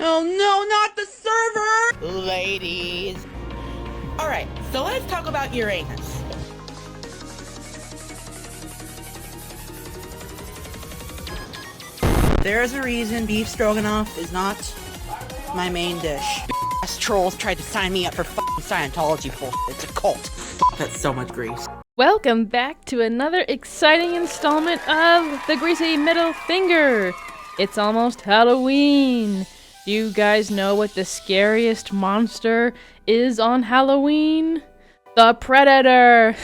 Oh no, not the server! Ladies. Alright, so let's talk about Uranus. There's a reason beef stroganoff is not my main dish. Ass trolls tried to sign me up for f***ing Scientology bullshit. It's a cult. That's so much grease. Welcome back to another exciting installment of the Greasy Middle Finger. It's almost Halloween. Do you guys know what the scariest monster is on Halloween? The Predator!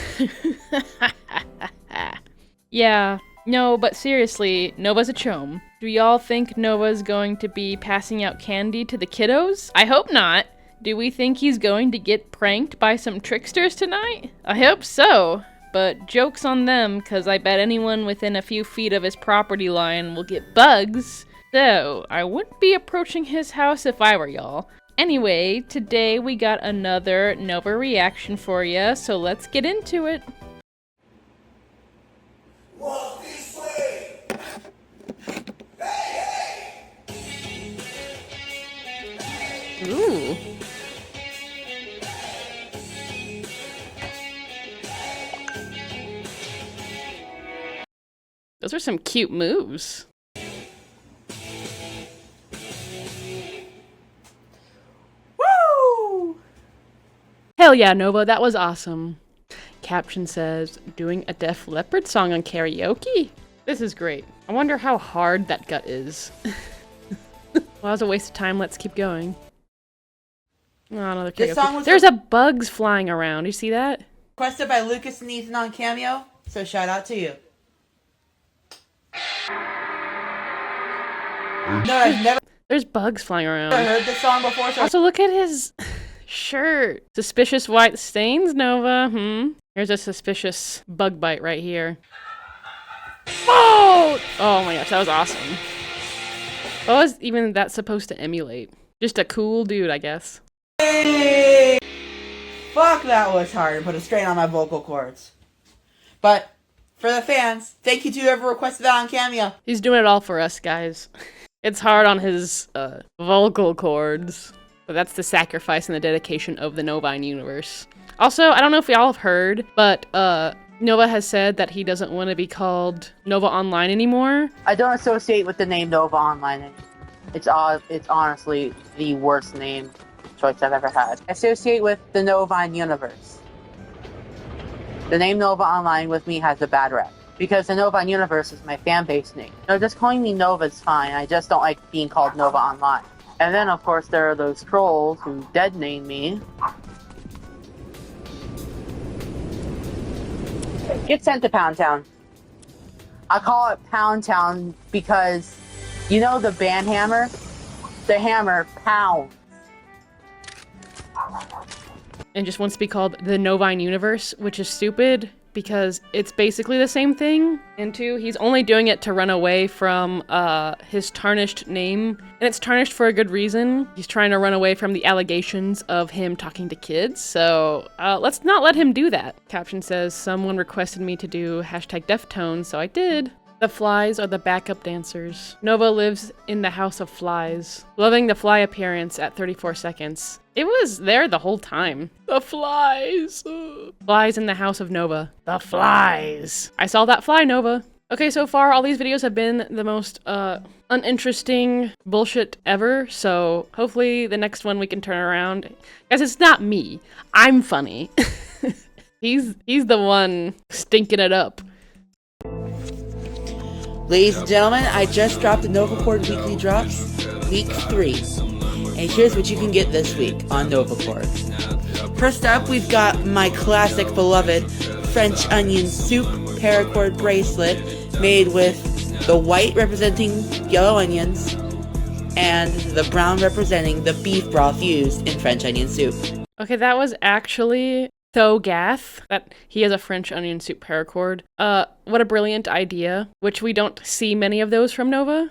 Yeah, no, but seriously, Nova's a chome. Do y'all think Nova's going to be passing out candy to the kiddos? I hope not. Do we think he's going to get pranked by some tricksters tonight? I hope so, but joke's on them, cause I bet anyone within a few feet of his property line will get bugs. So, I wouldn't be approaching his house if I were y'all. Anyway, today we got another Nova reaction for ya, so let's get into it. Walk this way! Hey, hey! Ooh. Those are some cute moves. Woo! Hell yeah, Nova, that was awesome. Caption says, doing a Def Leppard song on karaoke? This is great. I wonder how hard that gut is. Well, that was a waste of time. Let's keep going. Oh, another This song karaoke. was There's a bugs flying around. You see that? Requested by Lucas and Ethan on Cameo, so shout out to you. No, I've never There's bugs flying around. heard this song before, so Also, look at his shirt. Suspicious white stains, Nova. Here's a suspicious bug bite right here. Oh! Oh my gosh, that was awesome. What was even that supposed to emulate? Just a cool dude, I guess. Hey! Fuck, that was hard. Put a strain on my vocal cords. But for the fans, thank you to whoever requested that on Cameo. He's doing it all for us, guys. It's hard on his vocal cords. But that's the sacrifice and the dedication of the Novine universe. Also, I don't know if y'all have heard, but Nova has said that he doesn't want to be called Nova Online anymore. I don't associate with the name Nova Online. It's honestly the worst name choice I've ever had. I associate with the Novine universe. The name Nova Online with me has a bad rep because the Novine universe is my fan base name. No, just calling me Nova is fine. I just don't like being called Nova Online. And then, of course, there are those trolls who dead name me. Get sent to Pound Town. I call it Pound Town because, you know the band hammer? The hammer pounds. And just wants to be called the Novine universe, which is stupid because it's basically the same thing. And two, he's only doing it to run away from his tarnished name. And it's tarnished for a good reason. He's trying to run away from the allegations of him talking to kids. So let's not let him do that. Caption says, someone requested me to do #Deftones, so I did. The flies are the backup dancers. Nova lives in the house of flies. Loving the fly appearance at 34 seconds. It was there the whole time. The flies. Flies in the house of Nova. The flies. I saw that fly, Nova. Okay, so far all these videos have been the most uninteresting bullshit ever, so hopefully the next one we can turn around. Guys, it's not me. I'm funny. He's the one stinking it up. Ladies and gentlemen, I just dropped the NovaCord weekly drops, week 3. And here's what you can get this week on NovaCord. First up, we've got my classic beloved French onion soup paracord bracelet made with the white representing yellow onions and the brown representing the beef broth used in French onion soup. Okay, that was actually Thogath, that he has a French onion soup paracord. What a brilliant idea, which we don't see many of those from Nova.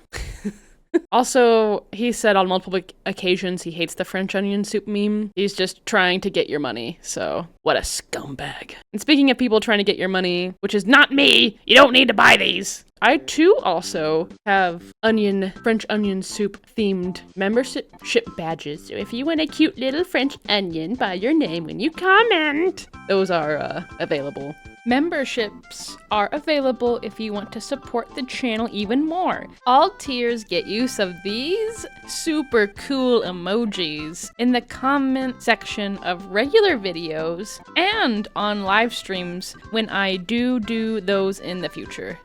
Also, he said on multiple occasions he hates the French onion soup meme. He's just trying to get your money, so What a scumbag. And speaking of people trying to get your money, which is not me, you don't need to buy these. I too also have French onion soup themed membership badges. So if you want a cute little French onion by your name when you comment, those are available. Memberships are available if you want to support the channel even more. All tiers get use of these super cool emojis in the comment section of regular videos and on live streams when I do those in the future.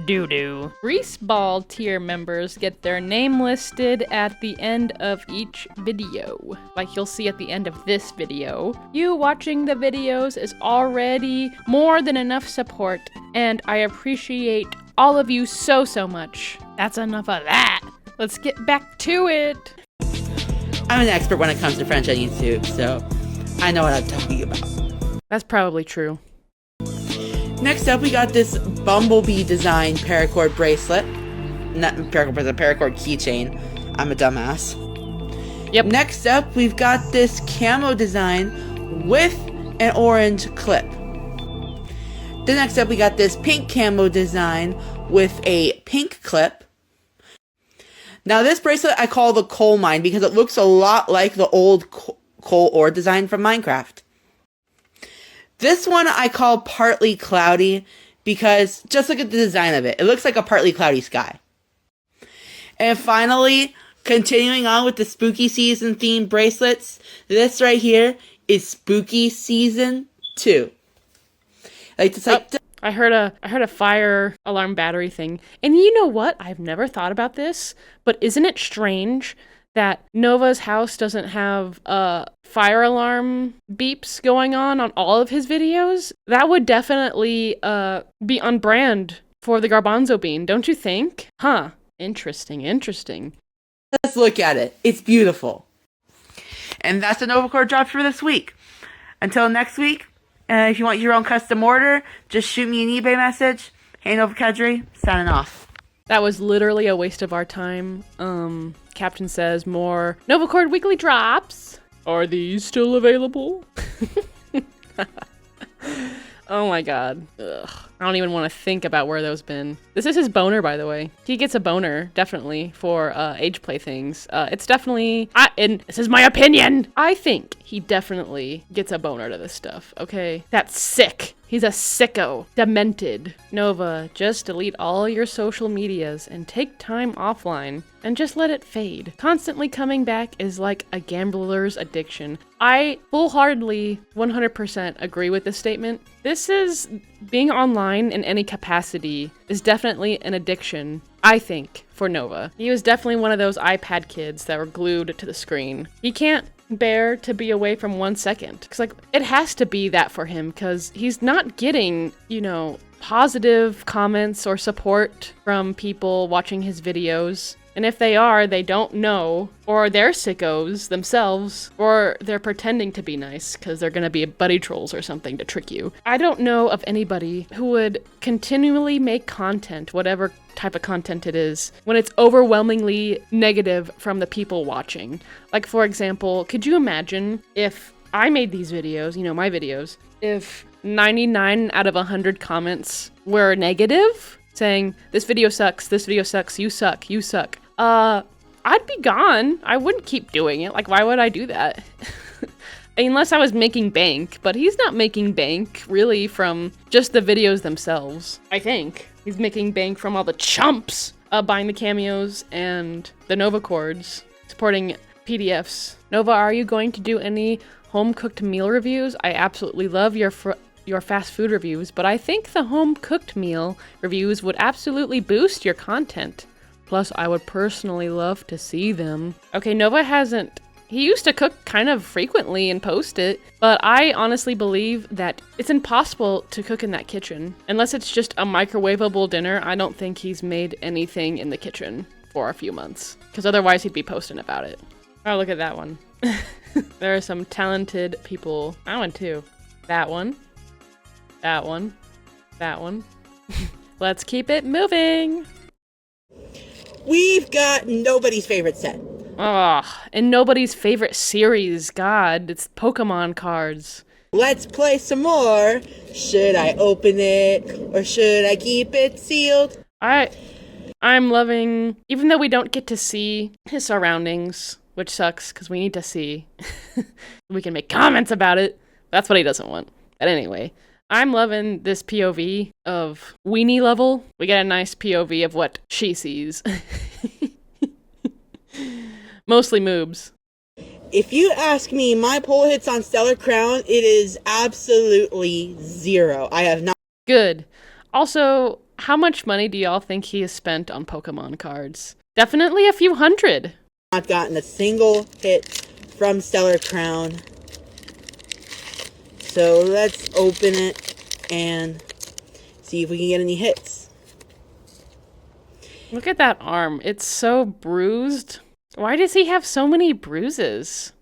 Doo-doo. Grease Ball tier members get their name listed at the end of each video, like you'll see at the end of this video. You watching the videos is already more than enough support, and I appreciate all of you so much. That's enough of that. Let's get back to it. I'm an expert when it comes to French onion soup, so I know what I'm talking about. That's probably true. Next up, we got this bumblebee design paracord bracelet. Not paracord bracelet, paracord keychain. I'm a dumbass. Yep. Next up, we've got this camo design with an orange clip. Then next up, we got this pink camo design with a pink clip. Now this bracelet I call the coal mine because it looks a lot like the old coal ore design from Minecraft. This one I call partly cloudy because just look at the design of it. It looks like a partly cloudy sky. And finally, continuing on with the spooky season themed bracelets, this right here is spooky season 2. I heard a fire alarm battery thing. And you know what? I've never thought about this, but isn't it strange that Nova's house doesn't have fire alarm beeps going on all of his videos? That would definitely be on brand for the garbanzo bean, don't you think? Huh. Interesting. Let's look at it. It's beautiful. And that's the Novacore drops for this week. Until next week, if you want your own custom order, just shoot me an eBay message. Hey, Nova Kadri, signing off. That was literally a waste of our time. Captain says more Novacore weekly drops. Are these still available? Oh my god. Ugh. I don't even want to think about where those been. This is his boner, by the way. He gets a boner, definitely, for age play things. It's definitely, and this is my opinion, I think he definitely gets a boner to this stuff, okay? That's sick. He's a sicko. Demented. Nova, just delete all your social medias and take time offline and just let it fade. Constantly coming back is like a gambler's addiction. I full-heartedly 100% agree with this statement. This is being online in any capacity is definitely an addiction, I think, for Nova. He was definitely one of those iPad kids that were glued to the screen. He can't bear to be away from 1 second. Because, like, it has to be that for him because he's not getting, positive comments or support from people watching his videos. And if they are, they don't know, or they're sickos themselves, or they're pretending to be nice because they're gonna be buddy trolls or something to trick you. I don't know of anybody who would continually make content, whatever type of content it is, when it's overwhelmingly negative from the people watching. Like, for example, could you imagine if I made these videos, my videos, if 99 out of 100 comments were negative, saying, this video sucks, you suck. I'd be gone. I wouldn't keep doing it. Like, why would I do that? Unless I was making bank, but he's not making bank, really, from just the videos themselves, I think. He's making bank from all the chumps buying the cameos and the Nova cords, supporting PDFs. Nova, are you going to do any home-cooked meal reviews? I absolutely love your fast food reviews, but I think the home-cooked meal reviews would absolutely boost your content. Plus, I would personally love to see them. Okay, Nova hasn't... He used to cook kind of frequently and post it, but I honestly believe that it's impossible to cook in that kitchen. Unless it's just a microwavable dinner, I don't think he's made anything in the kitchen for a few months. Because otherwise he'd be posting about it. Oh, look at that one. There are some talented people. That one too. That one. That one. That one. Let's keep it moving. We've got nobody's favorite set. Ugh, and nobody's favorite series, God, it's Pokemon cards. Let's play some more. Should I open it or should I keep it sealed? I'm loving, even though we don't get to see his surroundings, which sucks because we need to see. We can make comments about it. That's what he doesn't want. But anyway, I'm loving this POV of Weenie level. We get a nice POV of what she sees. Mostly moobs. If you ask me, my pull hits on Stellar Crown, it is absolutely 0. I have not Good. Also, how much money do y'all think he has spent on Pokemon cards? Definitely a few hundred. gotten a single hit from Stellar Crown. So let's open it and see if we can get any hits. Look at that arm. It's so bruised. Why does he have so many bruises?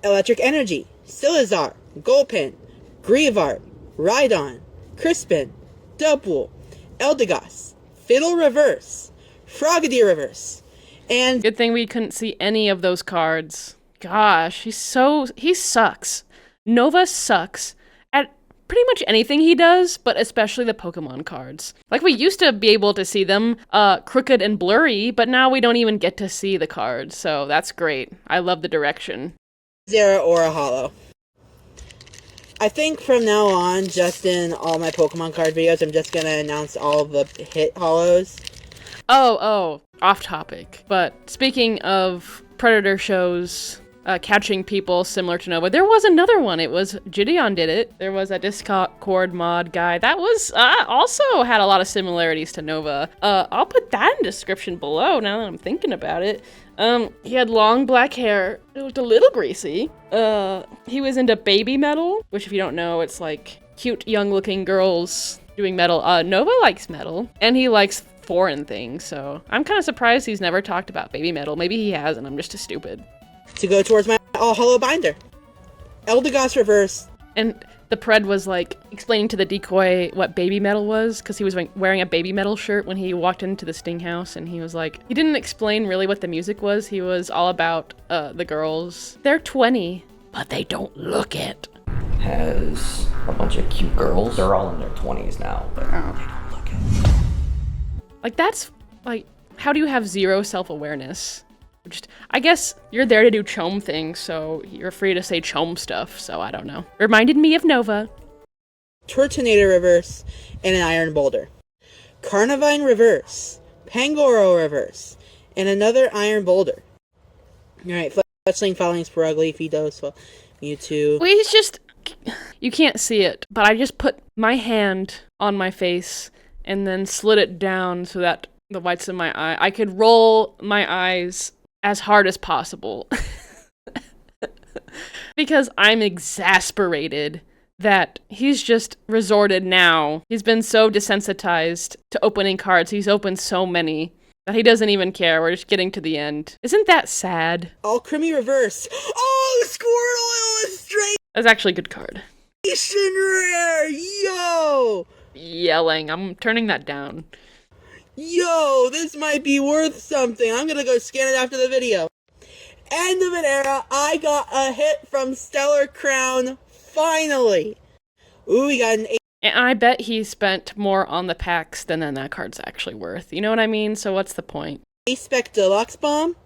Electric Energy, Silazar, Gulpin, Greavard, Rhydon, Crispin, Dubwool, Eldegoss, Fiddle Reverse, Frogadier Reverse, and Good thing we couldn't see any of those cards. Gosh, he sucks. Nova sucks at pretty much anything he does, but especially the Pokemon cards. Like, we used to be able to see them crooked and blurry, but now we don't even get to see the cards, so that's great. I love the direction. Zera or a Hollow. I think from now on, just in all my Pokemon card videos, I'm just gonna announce all of the hit Hollows. Oh, off topic. But speaking of Predator shows catching people similar to Nova, there was another one. It was Gideon did it. There was a Discord mod guy that was also had a lot of similarities to Nova. I'll put that in description below now that I'm thinking about it. He had long black hair. It looked a little greasy. He was into baby metal, which if you don't know, it's like cute young looking girls doing metal. Nova likes metal, and he likes foreign things, so I'm kind of surprised he's never talked about baby metal. Maybe he has, and I'm just too stupid. To go towards my all hollow binder. Eldegoss Reverse. And the Pred was like explaining to the decoy what baby metal was, because he was wearing a baby metal shirt when he walked into the Sting House, and he was like, he didn't explain really what the music was. He was all about the girls. They're 20, but they don't look it. Has a bunch of cute girls. They're all in their 20s now, but they don't look it. Like, that's like, how do you have zero self-awareness? Just, I guess you're there to do chome things, so you're free to say chome stuff, so I don't know. Reminded me of Nova. Turtonator Reverse, and an Iron Boulder. Carnivine Reverse, Pangoro Reverse, and another Iron Boulder. Alright, Fletchling following Sporugly, Fidos, Mewtwo. Well, he's just, you can't see it, but I just put my hand on my face and then slid it down so that the whites of my eye, I could roll my eyes as hard as possible. Because I'm exasperated that he's just resorted now. He's been so desensitized to opening cards. He's opened so many that he doesn't even care. We're just getting to the end. Isn't that sad? Alchemy Reverse. Oh, Squirtle Illustration That's actually a good card. Rare! Yo! Yelling. I'm turning that down. Yo, this might be worth something. I'm gonna go scan it after the video. End of an era. I got a hit from Stellar Crown. Finally. Ooh, we got an And I bet he spent more on the packs than that card's actually worth. You know what I mean? So what's the point? A-Spec Deluxe Bomb,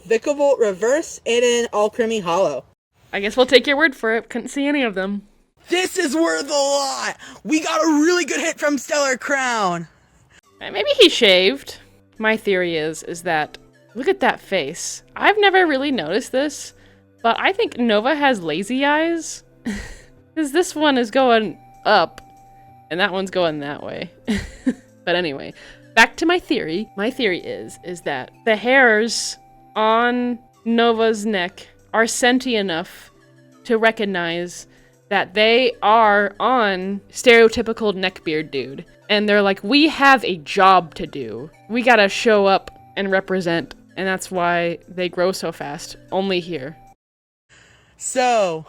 Vikavolt Reverse, and an Alchemy Hollow. I guess we'll take your word for it. Couldn't see any of them. This is worth a lot. We got a really good hit from Stellar Crown. Maybe he shaved. My theory is that, look at that face. I've never really noticed this, but I think Nova has lazy eyes. Because this one is going up, and that one's going that way. But anyway, back to my theory. My theory is that the hairs on Nova's neck are sentient enough to recognize that they are on stereotypical neckbeard dude. And they're like, we have a job to do. We gotta show up and represent. And that's why they grow so fast. Only here. So,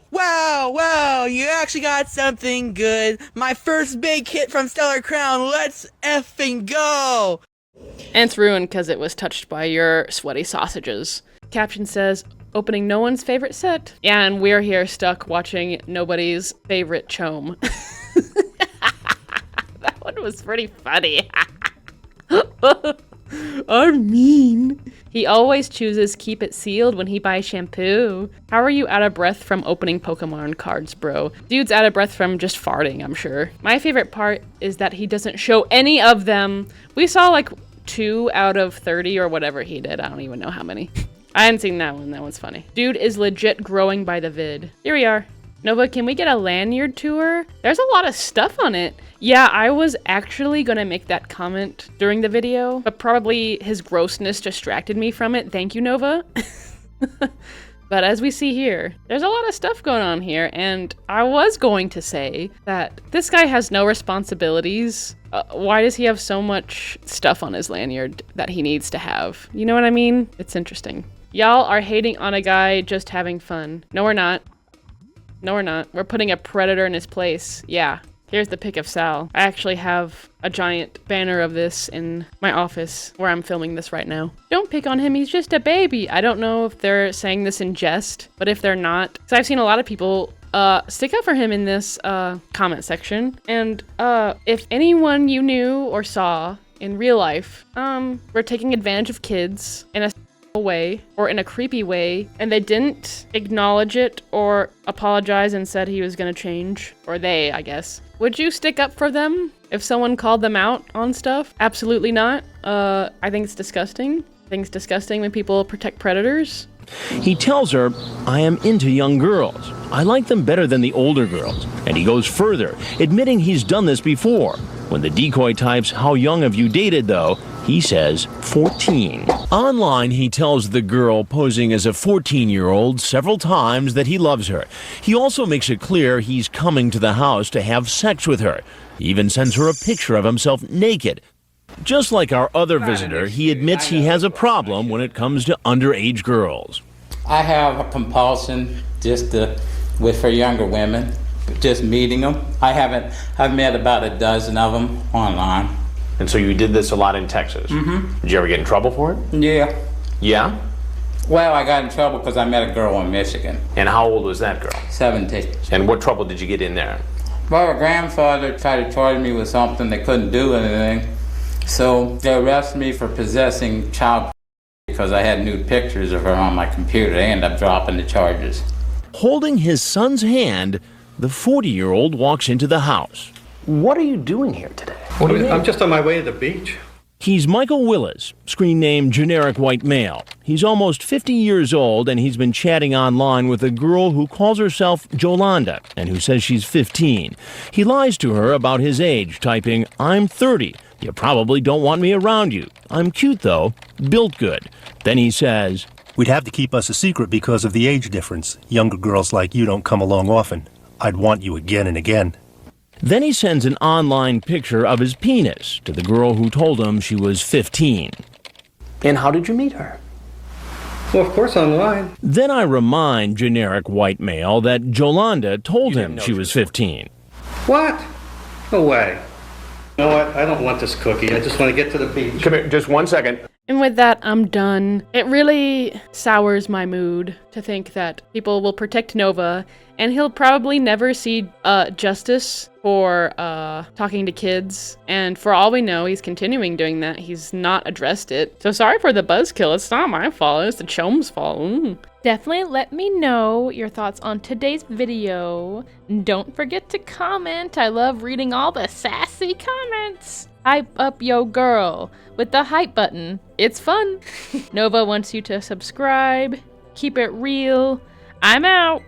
wow, you actually got something good. My first big hit from Stellar Crown. Let's effing go. And it's ruined because it was touched by your sweaty sausages. Caption says, opening no one's favorite set. Yeah, and we're here stuck watching nobody's favorite chome. That one was pretty funny. I'm mean. He always chooses keep it sealed when he buys shampoo. How are you out of breath from opening Pokemon cards, bro? Dude's out of breath from just farting, I'm sure. My favorite part is that he doesn't show any of them. We saw like 2 out of 30 or whatever he did. I don't even know how many. I hadn't seen that one. That one's funny. Dude is legit growing by the vid. Here we are. Nova, can we get a lanyard tour? There's a lot of stuff on it. Yeah, I was actually gonna make that comment during the video, but probably his grossness distracted me from it. Thank you, Nova. But as we see here, there's a lot of stuff going on here, and I was going to say that this guy has no responsibilities. Why does he have so much stuff on his lanyard that he needs to have? You know what I mean? It's interesting. Y'all are hating on a guy just having fun. No, we're not. No, we're not. We're putting a predator in his place. Yeah. Here's the pic of Sal. I actually have a giant banner of this in my office where I'm filming this right now. Don't pick on him, he's just a baby. I don't know if they're saying this in jest, but if they're not, because I've seen a lot of people stick up for him in this comment section. And if anyone you knew or saw in real life were taking advantage of kids in a way or in a creepy way and they didn't acknowledge it or apologize and said he was gonna change, or they, I guess, would you stick up for them if someone called them out on stuff? Absolutely not. I think it's disgusting. I think it's disgusting when people protect predators. He tells her, I am into young girls. I like them better than the older girls. And he goes further, admitting he's done this before. When the decoy types, how young have you dated though? He says 14. Online, he tells the girl posing as a 14-year-old several times that he loves her. He also makes it clear he's coming to the house to have sex with her. He even sends her a picture of himself naked. Just like our other visitor, he admits he has a problem when it comes to underage girls. I have a compulsion with for younger women, just meeting them. I've met about a dozen of them online. And so you did this a lot in Texas? Mm-hmm. Did you ever get in trouble for it? Yeah. Yeah? Well, I got in trouble because I met a girl in Michigan. And how old was that girl? 17. And what trouble did you get in there? Well, her grandfather tried to charge me with something. They couldn't do anything. So they arrested me for possessing child because I had nude pictures of her on my computer. They ended up dropping the charges. Holding his son's hand, the 40-year-old walks into the house. What are you doing here today? I'm just on my way to the beach. He's Michael Willis, screen name generic white male. He's almost 50 years old, and he's been chatting online with a girl who calls herself Jolanda and who says she's 15. He lies to her about his age, typing, I'm 30. You probably don't want me around you. I'm cute, though. Built good. Then he says, we'd have to keep us a secret because of the age difference. Younger girls like you don't come along often. I'd want you again and again. Then he sends an online picture of his penis to the girl who told him she was 15. And how did you meet her? Well, of course, online. Then I remind generic white male that Jolanda told him she was 15. What? No way. You know what? I don't want this cookie. I just want to get to the beach. Come here, just 1 second. And with that, I'm done. It really sours my mood to think that people will protect Nova, and he'll probably never see justice for talking to kids. And for all we know, he's continuing doing that. He's not addressed it. So sorry for the buzzkill. It's not my fault. It's the chome's fault. Definitely let me know your thoughts on today's video. And don't forget to comment. I love reading all the sassy comments. Hype up yo girl with the hype button. It's fun. Nova wants you to subscribe. Keep it real. I'm out.